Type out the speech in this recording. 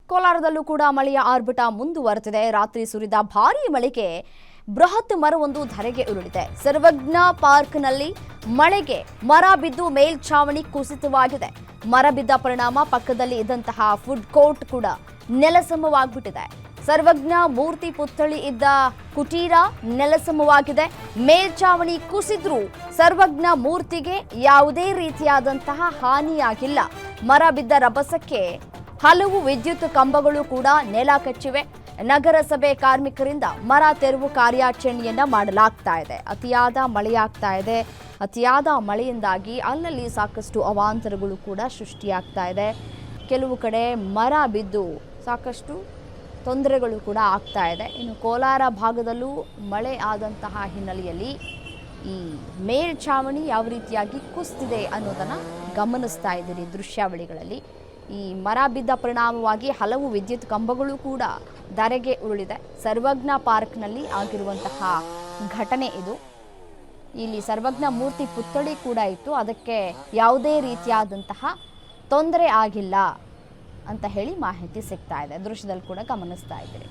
ಕೋಲಾರದಲ್ಲೂ ಕೂಡ ಮಳೆಯ ಆರ್ಭಟ ಮುಂದುವರೆದಿದೆ. ರಾತ್ರಿ ಸುರಿದ ಭಾರೀ ಮಳೆಗೆ ಬೃಹತ್ ಮರವೊಂದು ಧರೆಗೆ ಉರುಳಿದೆ. ಸರ್ವಜ್ಞ ಪಾರ್ಕ್ನಲ್ಲಿ ಮಳೆಗೆ ಮರ ಬಿದ್ದು ಮೇಲ್ಛಾವಣಿ ಕುಸಿತವಾಗಿದೆ. ಮರ ಬಿದ್ದ ಪರಿಣಾಮ ಪಕ್ಕದಲ್ಲಿ ಇದ್ದಂತಹ ಫುಡ್ ಕೋರ್ಟ್ ಕೂಡ ನೆಲಸಮವಾಗ್ಬಿಟ್ಟಿದೆ. ಸರ್ವಜ್ಞ ಮೂರ್ತಿ ಪುತ್ಥಳಿ ಇದ್ದ ಕುಟೀರ ನೆಲಸಮವಾಗಿದೆ. ಮೇಲ್ಛಾವಣಿ ಕುಸಿದ್ರೂ ಸರ್ವಜ್ಞ ಮೂರ್ತಿಗೆ ಯಾವುದೇ ರೀತಿಯಾದಂತಹ ಹಾನಿಯಾಗಿಲ್ಲ. ಮರ ಬಿದ್ದ ರಭಸಕ್ಕೆ ಹಲವು ವಿದ್ಯುತ್ ಕಂಬಗಳು ಕೂಡ ನೆಲ ಕಚ್ಚಿವೆ. ನಗರಸಭೆ ಕಾರ್ಮಿಕರಿಂದ ಮರ ತೆರವು ಕಾರ್ಯಾಚರಣೆಯನ್ನ ಮಾಡಲಾಗ್ತಾ ಇದೆ. ಅತಿಯಾದ ಮಳೆಯಾಗ್ತಾ ಇದೆ. ಅತಿಯಾದ ಮಳೆಯಿಂದಾಗಿ ಅಲ್ಲಲ್ಲಿ ಸಾಕಷ್ಟು ಅವಾಂತರಗಳು ಕೂಡ ಸೃಷ್ಟಿಯಾಗ್ತಾ ಇದೆ. ಕೆಲವು ಕಡೆ ಮರ ಬಿದ್ದು ಸಾಕಷ್ಟು ತೊಂದರೆಗಳು ಕೂಡ ಆಗ್ತಾ ಇದೆ. ಇನ್ನು ಕೋಲಾರ ಭಾಗದಲ್ಲೂ ಮಳೆ ಆದಂತಹ ಹಿನ್ನೆಲೆಯಲ್ಲಿ ಈ ಮೇಲ್ಛಾವಣಿ ಯಾವ ರೀತಿಯಾಗಿ ಕುಸಿದಿದೆ ಅನ್ನೋದನ್ನು ಗಮನಿಸ್ತಾ ಇದ್ದೀರಿ ದೃಶ್ಯಾವಳಿಗಳಲ್ಲಿ. ಈ ಮರ ಬಿದ್ದ ಪರಿಣಾಮವಾಗಿ ಹಲವು ವಿದ್ಯುತ್ ಕಂಬಗಳು ಕೂಡ ಧರೆಗೆ ಉರುಳಿದೆ. ಸರ್ವಜ್ಞ ಪಾರ್ಕ್ನಲ್ಲಿ ಆಗಿರುವಂತಹ ಘಟನೆ ಇದು. ಇಲ್ಲಿ ಸರ್ವಜ್ಞ ಮೂರ್ತಿ ಪುತ್ಥಳಿ ಕೂಡ ಇತ್ತು. ಅದಕ್ಕೆ ಯಾವುದೇ ರೀತಿಯಾದಂತಹ ತೊಂದರೆ ಆಗಿಲ್ಲ ಅಂತ ಹೇಳಿ ಮಾಹಿತಿ ಸಿಗ್ತಾ ಇದೆ. ದೃಶ್ಯದಲ್ಲಿ ಕೂಡ ಗಮನಿಸ್ತಾ ಇದ್ದೀರಿ.